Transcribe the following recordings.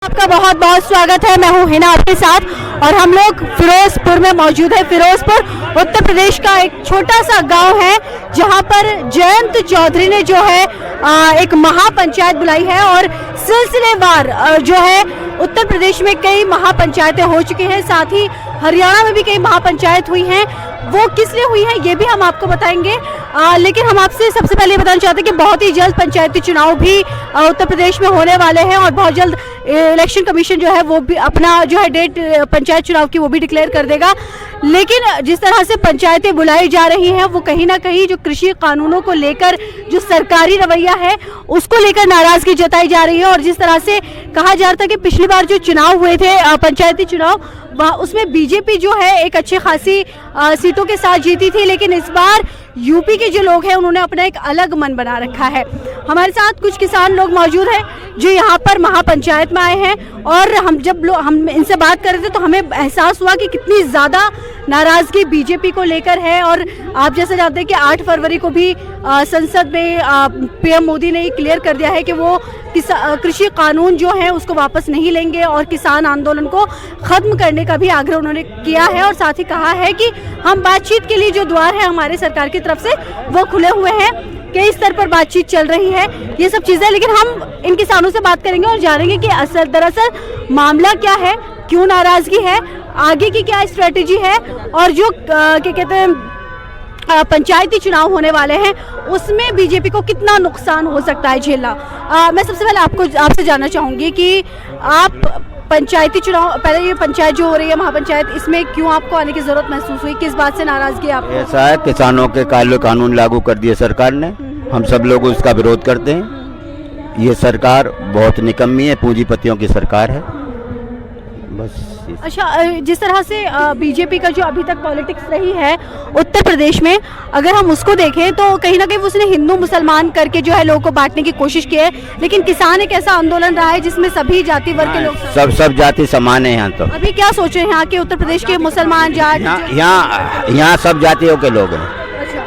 आपका बहुत बहुत स्वागत है। मैं हूं हिना आपके साथ और हम लोग फिरोजपुर में मौजूद है। फिरोजपुर उत्तर प्रदेश का एक छोटा सा गांव है जहां पर जयंत चौधरी ने जो है एक महापंचायत बुलाई है और सिलसिलेवार जो है उत्तर प्रदेश में कई महापंचायतें हो चुकी हैं, साथ ही हरियाणा में भी कई महापंचायत हुई हैं। वो किस लिए हुई है ये भी हम आपको बताएंगे, लेकिन हम आपसे सबसे पहले बताना चाहते हैं कि बहुत ही जल्द पंचायती चुनाव भी उत्तर प्रदेश में होने वाले हैं और बहुत जल्द इलेक्शन कमीशन जो है वो भी अपना जो है डेट पंचायत चुनाव की वो भी डिक्लेयर कर देगा। लेकिन जिस तरह से पंचायतें बुलाई जा रही हैं वो कहीं ना कहीं जो कृषि कानूनों को लेकर जो सरकारी रवैया है उसको लेकर नाराजगी जताई जा रही है। और जिस तरह से कहा जा रहा था कि पिछली बार जो चुनाव हुए थे पंचायती चुनाव, वह उसमें बीजेपी जो है एक अच्छी खासी सीटों के साथ जीती थी, लेकिन इस बार यूपी के जो लोग हैं उन्होंने अपना एक अलग मन बना रखा है। हमारे साथ कुछ किसान लोग मौजूद हैं जो यहाँ पर महापंचायत में आए हैं और हम इनसे बात कर रहे थे तो हमें एहसास हुआ कि कितनी ज़्यादा नाराज़गी बीजेपी को लेकर है। और आप जैसे जानते हैं कि 8 फरवरी को भी संसद में पीएम मोदी ने क्लियर कर दिया है कि वो कृषि कानून जो है उसको वापस नहीं लेंगे और किसान आंदोलन को ख़त्म करने का भी आग्रह उन्होंने किया है। और साथ ही कहा है कि हम बातचीत के लिए जो द्वार है हमारे सरकार की तरफ से वो खुले हुए हैं, कई स्तर पर बातचीत चल रही है, ये सब चीज़ें। लेकिन हम इन किसानों से बात करेंगे और जानेंगे कि दरअसल मामला क्या है, क्यों नाराज़गी है, आगे की क्या स्ट्रेटेजी है और जो क्या कहते हैं पंचायती चुनाव होने वाले हैं उसमें बीजेपी को कितना नुकसान हो सकता है झेलना। मैं सबसे पहले आपसे जानना चाहूँगी कि आप पंचायती चुनाव, पहले ये पंचायत जो हो रही है महापंचायत, इसमें क्यों आपको आने की जरूरत महसूस हुई, किस बात से नाराजगी आपको? ऐसा है, किसानों के काले कानून लागू कर दिए सरकार ने, हम सब लोग उसका विरोध करते हैं। ये सरकार बहुत निकम्मी है, पूंजीपतियों की सरकार है बस। अच्छा, जिस तरह से बीजेपी का जो अभी तक पॉलिटिक्स रही है उत्तर प्रदेश में, अगर हम उसको देखें तो कहीं ना कहीं उसने हिंदू मुसलमान करके जो है लोगों को बांटने की कोशिश की है, लेकिन किसान एक ऐसा आंदोलन रहा है जिसमें सभी जाति वर्ग के लोग सब जाति समान है यहाँ। तो अभी क्या सोच रहे हैं यहाँ के उत्तर प्रदेश के मुसलमान जाट? यहाँ सब जातियों के लोग हैं,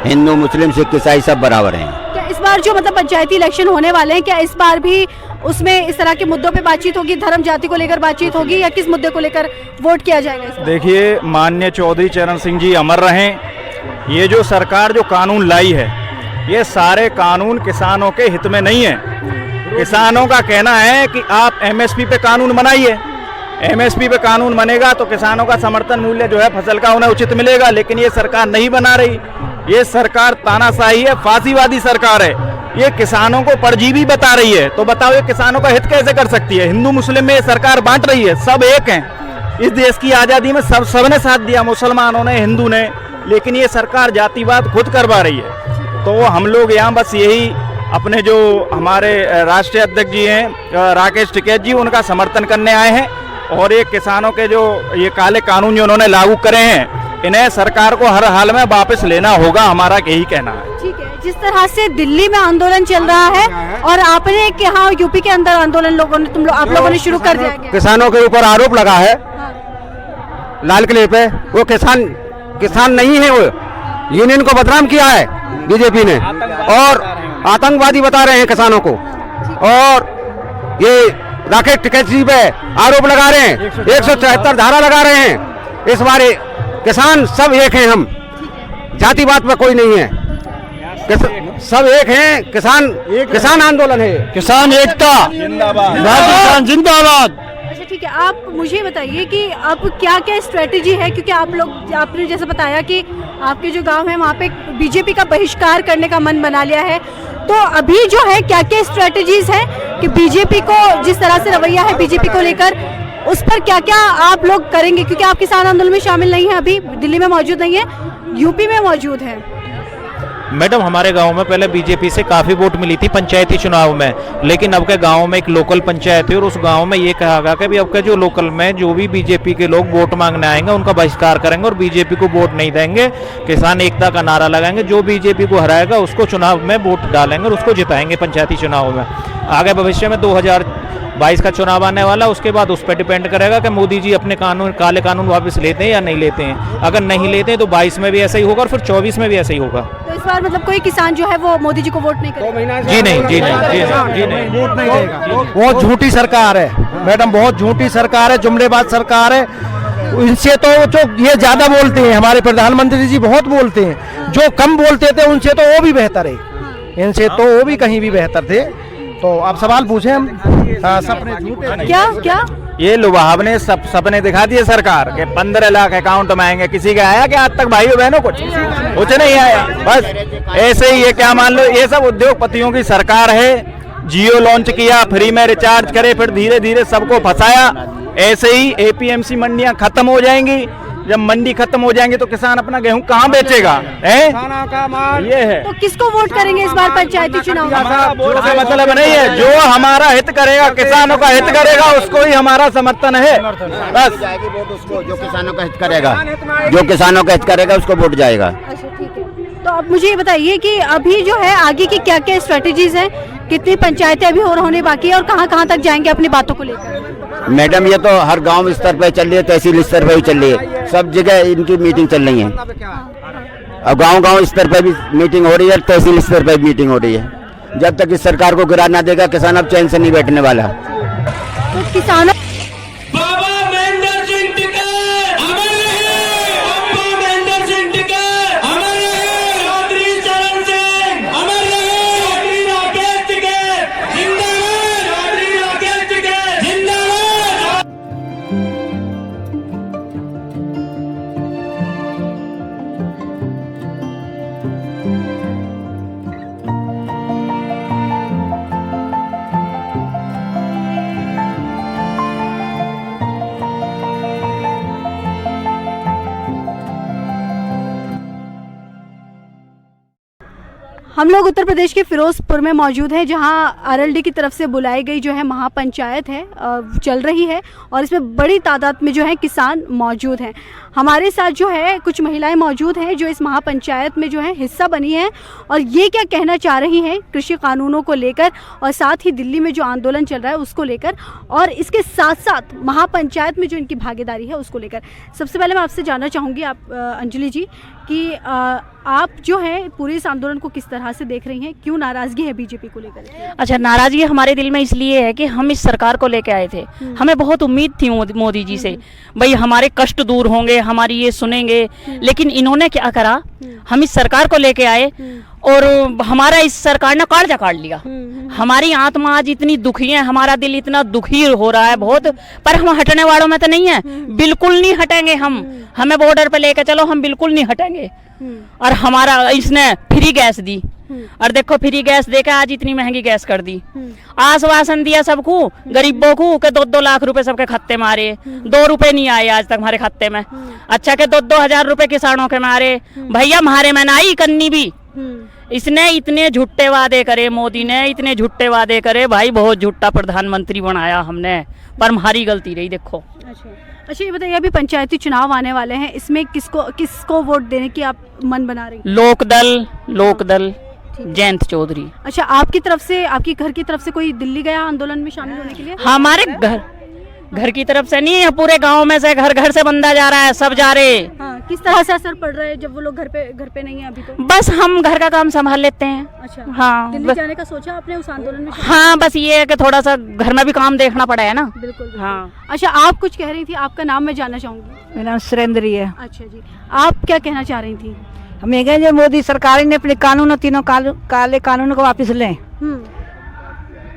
हिंदू मुस्लिम सिख ईसाई सब बराबर हैं। क्या इस बार जो पंचायती इलेक्शन होने वाले हैं, क्या इस बार भी उसमें इस तरह के मुद्दों पे बातचीत होगी, धर्म जाति को लेकर बातचीत होगी या किस मुद्दे को लेकर वोट किया जाएगा? देखिए, माननीय चौधरी चरण सिंह जी अमर रहें। ये जो सरकार जो कानून लाई है ये सारे कानून किसानों के हित में नहीं है। किसानों का कहना है कि आप एमएसपी पे कानून बनाइए, एमएसपी पे कानून बनेगा तो किसानों का समर्थन मूल्य जो है फसल का उन्हें उचित मिलेगा, लेकिन ये सरकार नहीं बना रही। ये सरकार तानाशाही है, फांसीवादी सरकार है, ये किसानों को परजीवी बता रही है। तो बताओ ये किसानों का हित कैसे कर सकती है? हिंदू मुस्लिम में ये सरकार बांट रही है, सब एक हैं। इस देश की आज़ादी में सबने साथ दिया, मुसलमानों ने, हिंदू ने, लेकिन ये सरकार जातिवाद खुद करवा रही है। तो हम लोग यहाँ बस यही अपने जो हमारे राष्ट्रीय अध्यक्ष जी हैं राकेश टिकैत जी, उनका समर्थन करने आए हैं और ये किसानों के जो ये काले कानून जो उन्होंने लागू करे हैं इन्हें सरकार को हर हाल में वापस लेना होगा, हमारा यही कहना है। ठीक है, जिस तरह से दिल्ली में आंदोलन चल रहा है और आपने यहाँ यूपी के अंदर आंदोलन आप लोगों ने शुरू कर दिया, किसानों के ऊपर आरोप लगा है लाल किले पे, वो किसान नहीं है, वो यूनियन को बदनाम किया है बीजेपी ने और आतंकवादी बता रहे हैं किसानों को। और ये राकेश टिकैत जी पे आरोप लगा रहे हैं, 174 धारा लगा रहे हैं। इस बार किसान सब एक हैं, हम जातिवाद में कोई नहीं है, सब एक हैं। किसान आंदोलन है, किसान एकता जिंदाबाद जिंदाबाद। अच्छा ठीक है, आप मुझे बताइए कि अब क्या क्या स्ट्रेटेजी है, क्योंकि आपने जैसे बताया कि आपके जो गांव है वहाँ पे बीजेपी का बहिष्कार करने का मन बना लिया है, तो अभी जो है क्या क्या स्ट्रेटेजीज हैं कि बीजेपी को जिस तरह से रवैया है बीजेपी को लेकर, उस पर क्या क्या आप लोग करेंगे? क्योंकि आप किसान आंदोलन में शामिल नहीं हैं, अभी दिल्ली में मौजूद नहीं है, यूपी में मौजूद है। मैडम, हमारे गांव में पहले बीजेपी से काफ़ी वोट मिली थी पंचायती चुनाव में, लेकिन अब के गांव में एक लोकल पंचायत है और उस गांव में ये कहा गया कि अब के जो लोकल में जो भी बीजेपी के लोग वोट मांगने आएंगे उनका बहिष्कार करेंगे और बीजेपी को वोट नहीं देंगे। किसान एकता का नारा लगाएंगे, जो बीजेपी को हराएगा उसको चुनाव में वोट डालेंगे और उसको जिताएंगे पंचायती चुनाव में। आगे भविष्य में 22 का चुनाव आने वाला, उसके बाद उस पर डिपेंड करेगा कि मोदी जी अपने कानून, काले कानून वापस लेते हैं या नहीं लेते हैं। अगर नहीं लेते हैं तो 22 में भी ऐसा ही होगा और फिर 24 में भी ऐसा ही होगा। तो इस बार मतलब कोई किसान जो है वो मोदी जी को वोट नहीं करेगा? जी नहीं, जी नहीं, जी नहीं, जी नहीं, वोट नहीं देगा। बहुत झूठी सरकार है मैडम, बहुत झूठी सरकार है, जुमलेबाज सरकार है। इनसे तो जो ये ज्यादा बोलते हैं, हमारे प्रधानमंत्री जी बहुत बोलते हैं, जो कम बोलते थे उनसे तो वो भी बेहतर है, इनसे तो वो भी कहीं भी बेहतर थे। तो आप सवाल पूछे हम, सपने झूठे क्या ये लुभावने सपने दिखा दिए सरकार के 15 लाख अकाउंट में आएंगे। किसी का आया क्या आज तक भाइयों बहनों? कुछ नहीं आया। बस ऐसे ही ये क्या मान लो, ये सब उद्योगपतियों की सरकार है। जियो लॉन्च किया, फ्री में रिचार्ज करे, फिर धीरे धीरे सबको फंसाया। ऐसे ही एपीएमसी मंडियां खत्म हो जाएंगी। जब मंडी खत्म हो जाएंगे तो किसान अपना गेहूं कहाँ बेचेगा? ये है। तो किसको वोट करेंगे इस बार पंचायती चुनाव में? वोट का मतलब नहीं है, जो हमारा हित करेगा, किसानों का हित करेगा, उसको ही हमारा समर्थन है। बस जाएगी वोट उसको, जो किसानों का हित करेगा, जो किसानों का हित करेगा उसको वोट जाएगा। अच्छा ठीक है। तो अब मुझे ये बताइए कि अभी जो है आगे की क्या क्या स्ट्रेटेजीज हैं, कितनी पंचायतें अभी और होने बाकी है और कहाँ तक जाएंगे अपनी बातों को लेकर? मैडम ये तो हर गांव स्तर पर चल रही है, तहसील स्तर पर भी चल रही है, सब जगह इनकी मीटिंग चल रही है। अब गांव स्तर पर भी मीटिंग हो रही है, तहसील स्तर पर भी मीटिंग हो रही है। जब तक इस सरकार को गिरा ना देगा किसान अब चैन से नहीं बैठने वाला। तो किसानों हम लोग उत्तर प्रदेश के फिरोजपुर में मौजूद हैं, जहां आरएलडी की तरफ से बुलाई गई जो है महापंचायत है चल रही है और इसमें बड़ी तादाद में जो है किसान मौजूद हैं। हमारे साथ जो है कुछ महिलाएं मौजूद हैं जो इस महापंचायत में जो है हिस्सा बनी हैं और ये क्या कहना चाह रही हैं कृषि कानूनों को लेकर और साथ ही दिल्ली में जो आंदोलन चल रहा है उसको लेकर और इसके साथ साथ महापंचायत में जो इनकी भागीदारी है उसको लेकर। सबसे पहले मैं आपसे जानना चाहूँगी आप अंजलि जी कि आप जो है पूरे इस आंदोलन को किस तरह से देख रही हैं, क्यों नाराजगी है बीजेपी को लेकर? अच्छा, नाराजगी हमारे दिल में इसलिए है कि हम इस सरकार को लेके आए थे, हमें बहुत उम्मीद थी मोदी जी से, भाई हमारे कष्ट दूर होंगे, हमारी ये सुनेंगे, लेकिन इन्होंने क्या करा, हम इस सरकार को लेके आए और हमारा इस सरकार ने काट काट लिया। हमारी आत्मा आज इतनी दुखी है, हमारा दिल इतना दुखी हो रहा है बहुत, पर हम हटने वालों में तो नहीं है, बिल्कुल नहीं हटेंगे हम। हमें बॉर्डर पे लेके चलो, हम बिल्कुल नहीं हटेंगे। और हमारा इसने फ्री गैस दी और देखो फ्री गैस देकर आज इतनी महंगी गैस कर दी। आश्वासन दिया सबको, गरीबों को के 2-2 लाख रुपए सबके खाते मारे, 2 रुपए नहीं आए आज तक हमारे खाते में। अच्छा के 2-2 हजार रुपए किसानों के मारे, भैया हमारे में ना आई कन्नी भी। इसने इतने झूठे वादे करे, मोदी ने इतने झूठे वादे करे, भाई बहुत झूठा प्रधानमंत्री बनाया हमने, पर हमारी गलती रही। देखो अच्छा ये बताइए, अभी पंचायती चुनाव आने वाले हैं, इसमें किसको वोट देने की आप मन बना रही? लोकदल जयंत चौधरी। अच्छा, आपकी तरफ से, आपकी घर की तरफ से कोई दिल्ली गया आंदोलन में शामिल होने के लिए? हमारे घर की तरफ से नहीं है, पूरे गांव में से घर से बंदा जा रहा है, सब जा रहे। हाँ, किस तरह से असर पड़ रहा है जब वो लोग घर पे नहीं है अभी? तो बस हम घर का काम संभाल लेते हैं। अच्छा, हाँ, दिल्ली जाने का सोचा आपने उस आंदोलन में? हाँ, बस ये है कि थोड़ा सा घर में भी काम देखना पड़ा है ना। बिल्कुल। हाँ। अच्छा, आप कुछ कह रही थी, आपका नाम मैं जानना चाहूंगी। मेरा नाम सुरेंद्री है। अच्छा जी, आप क्या कहना चाह रही थी? हम ये कहें जो मोदी सरकार ने अपने कानून, तीनों काले कानून को वापस लें।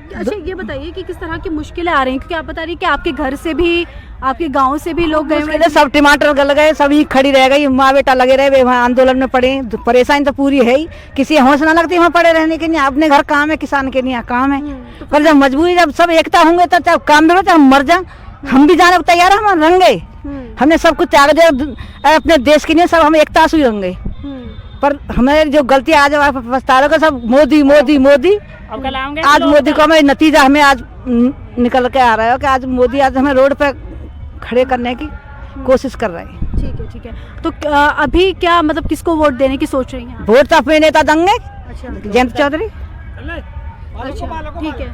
अच्छा ये बताइए कि किस तरह की मुश्किलें आ रही हैं, क्योंकि आप बता रही कि आपके घर से भी, आपके गांव से भी लोग गए हुए, सब टमाटर गल गए, सभी खड़ी रह गई, माँ बेटा लगे रहे वहाँ आंदोलन में पड़े। परेशानी तो पूरी है ही, किसी होश ना लगती वहाँ पड़े रहने के लिए। अपने घर काम है, किसान के लिए काम है, पर जब मजबूरी, जब सब एकता होंगे तो चाहे काम भी हम मर जाए, हम भी जाने को तैयार है, हम रंगे। हमने सब कुछ त्याग दिया अपने देश के लिए, सब हम एकता से होंगे। पर हमें जो गलती आज पछता रहे सब मोदी मोदी मोदी। आज मोदी को हमें नतीजा हमें आज निकल के आ रहा है कि आज मोदी आज हमें रोड पे खड़े करने की कोशिश कर रहे हैं। ठीक है। तो अभी क्या मतलब किसको वोट देने की सोच रही हैं? वोट तो अपने नेता देंगे, जयंत चौधरी। अच्छा, ठीक है।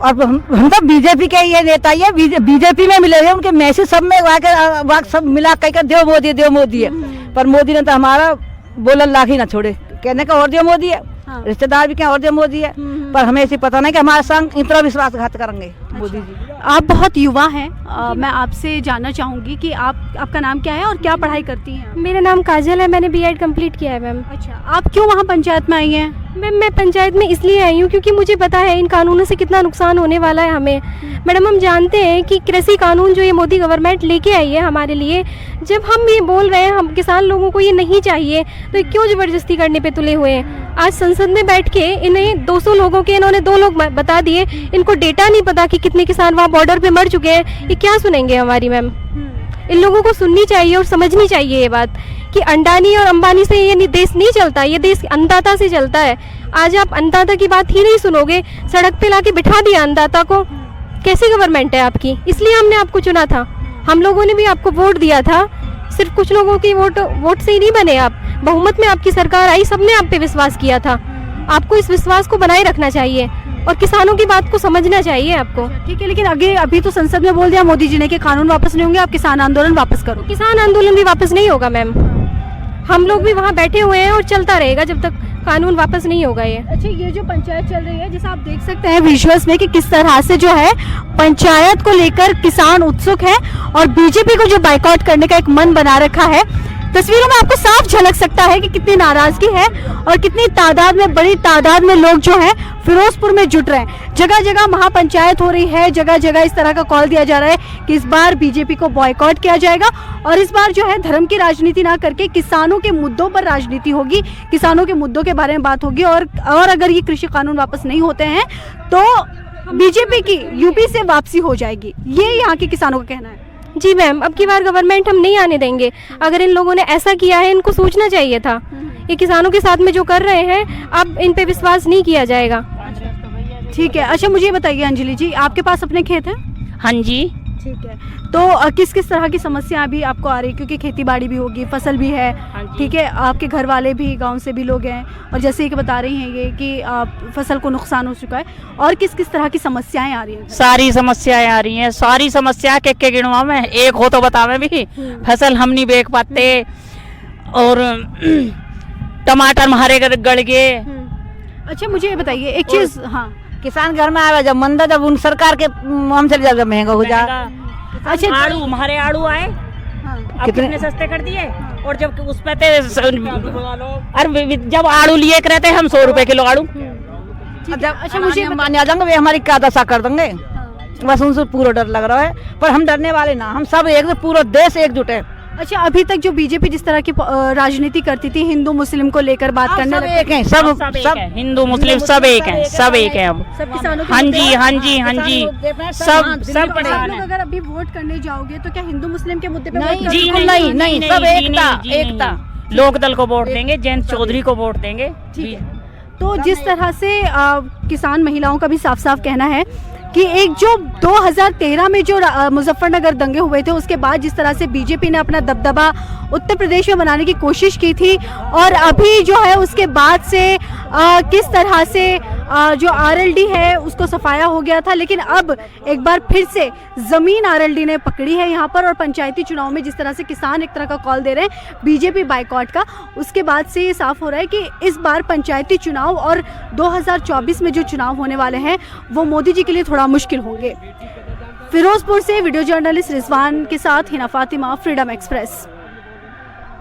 और हम तो बीजेपी के ये नेता ही है, बीजेपी में मिले हुए उनके मैसेज सब में वहाँ सब मिला कह कर देव मोदी है। पर मोदी ने तो हमारा बोलन लाख ही ना छोड़े, कहने का और देव मोदी है। हाँ। रिश्तेदार भी क्या और देव मोदी है, पर हमें ऐसे पता नहीं कि हमारे संग इतना विश्वासघात करेंगे मोदी जी। आप बहुत युवा हैं, मैं आपसे जानना चाहूंगी कि आपका नाम क्या है और क्या पढ़ाई करती हैं? मेरा नाम काजल है, मैंने बीएड कंप्लीट किया है मैम। अच्छा, आप क्यों वहाँ पंचायत में आई हैं? मैम मैं पंचायत में इसलिए आई हूँ क्योंकि मुझे पता है इन कानूनों से कितना नुकसान होने वाला है हमें। मैडम हम जानते हैं कि कृषि कानून जो ये मोदी गवर्नमेंट लेके आई है हमारे लिए, जब हम ये बोल रहे हैं हम किसान लोगों को ये नहीं चाहिए तो क्यों ज़बरदस्ती करने पे तुले हुए हैं। आज संसद में बैठ के इन्हें 200 लोगों के इन्होंने 2 लोग बता दिए, इनको डेटा नहीं पता कि कितने किसान वहाँ बॉर्डर पे मर चुके हैं। ये क्या सुनेंगे हमारी मैम? इन लोगों को सुननी चाहिए और समझनी चाहिए ये बात कि अंडानी और अंबानी से ये देश नहीं चलता, ये देश अन्नदाता से चलता है। आज आप अन्नदाता की बात ही नहीं सुनोगे, सड़क पे लाके बिठा दिया अन्नदाता को। कैसी गवर्नमेंट है आपकी? इसलिए हमने आपको चुना था, हम लोगों ने भी आपको वोट दिया था। सिर्फ कुछ लोगों की वोट से ही नहीं बने आप, बहुमत में आपकी सरकार आई, सबने आप पे विश्वास किया था। आपको इस विश्वास को बनाए रखना चाहिए और किसानों की बात को समझना चाहिए आपको। ठीक है, लेकिन अभी तो संसद में बोल दिया मोदी जी ने कि कानून वापस नहीं होंगे, आप किसान आंदोलन वापस करो। किसान आंदोलन भी वापस नहीं होगा मैम, हम लोग भी वहाँ बैठे हुए हैं और चलता रहेगा जब तक कानून वापस नहीं होगा ये। अच्छा, ये जो पंचायत चल रही है, जैसा आप देख सकते हैं विजुअल्स में कि किस तरह से जो है पंचायत को लेकर किसान उत्सुक है और बीजेपी को जो बाइकआउट करने का एक मन बना रखा है। तस्वीरों में आपको साफ झलक सकता है कि कितनी नाराजगी है और कितनी तादाद में, बड़ी तादाद में लोग जो हैं फिरोजपुर में जुट रहे हैं। जगह जगह महापंचायत हो रही है, जगह जगह इस तरह का कॉल दिया जा रहा है कि इस बार बीजेपी को बॉयकॉट किया जाएगा और इस बार जो है धर्म की राजनीति ना करके किसानों के मुद्दों पर राजनीति होगी, किसानों के मुद्दों के बारे में बात होगी। और अगर ये कृषि कानून वापस नहीं होते हैं तो बीजेपी की यूपी से वापसी हो जाएगी, ये यहाँ के किसानों का कहना है। जी मैम, अब की बार गवर्नमेंट हम नहीं आने देंगे। अगर इन लोगों ने ऐसा किया है इनको सोचना चाहिए था, ये किसानों के साथ में जो कर रहे हैं अब इन पे विश्वास नहीं किया जाएगा। ठीक है, अच्छा मुझे बताइए अंजलि जी, आपके पास अपने खेत हैं? हाँ जी। ठीक है, तो किस किस तरह की समस्या अभी आपको आ रही है? क्योंकि खेती बाड़ी भी होगी, फसल भी है, ठीक है, आपके घर वाले भी गांव से भी लोग हैं और जैसे कि बता रही हैं ये कि फसल को नुकसान हो चुका है, और किस किस तरह की समस्याएं आ रही हैं? सारी समस्याएं आ रही हैं, सारी समस्या के गिनवा में एक हो तो बतावे भी। फसल हम नहीं बेच पाते और टमाटर हमारे गड़ गए। अच्छा मुझे ये बताइए एक चीज, हाँ, किसान घर में आए जब मंदा, जब उन सरकार के हम चले जाए महंगा हो जाए। अच्छा, आड़ू हमारे आड़ू आए, अब कितने सस्ते कर दिए, और जब उस पे अरे जब आड़ू लिए रहते हम 100 रुपए किलो आड़ू। अच्छा मुझे मान्य आ जाएंगे, वे हमारी क्या दशा कर देंगे, बस उनसे पूरा डर लग रहा है। पर हम डरने वाले ना, हम सब एक, पूरा देश एकजुट है। अच्छा, अभी तक जो बीजेपी जिस तरह की राजनीति करती थी, हिंदू मुस्लिम को लेकर बात करने सब एक हैं, सब हिंदू मुस्लिम सब एक हैं, सब एक हैं अब। सब किसानों हाँ जी, हाँ जी, हाँ जी, सब किसान हैं। अगर अभी वोट करने जाओगे तो क्या हिंदू मुस्लिम के मुद्दे पे वोट नहीं, करोगे? नहीं, नहीं, सब एकता। लोक दल को वोट देंगे, जयंत चौधरी को वोट देंगे। ठीक है, तो जिस तरह से किसान महिलाओं का भी साफ साफ कहना है कि एक जो 2013 में जो मुजफ्फरनगर दंगे हुए थे, उसके बाद जिस तरह से बीजेपी ने अपना दबदबा उत्तर प्रदेश में बनाने की कोशिश की थी, और अभी जो है उसके बाद से किस तरह से जो आरएलडी है उसको सफाया हो गया था, लेकिन अब एक बार फिर से ज़मीन आरएलडी ने पकड़ी है यहाँ पर। और पंचायती चुनाव में जिस तरह से किसान एक तरह का कॉल दे रहे हैं बीजेपी बाइकआउट का, उसके बाद से ये साफ हो रहा है कि इस बार पंचायती चुनाव और 2024 में जो चुनाव होने वाले हैं वो मोदी जी के लिए थोड़ा मुश्किल होंगे। फिरोजपुर से वीडियो जर्नलिस्ट रिजवान के साथ हिना फातिमा, फ्रीडम एक्सप्रेस।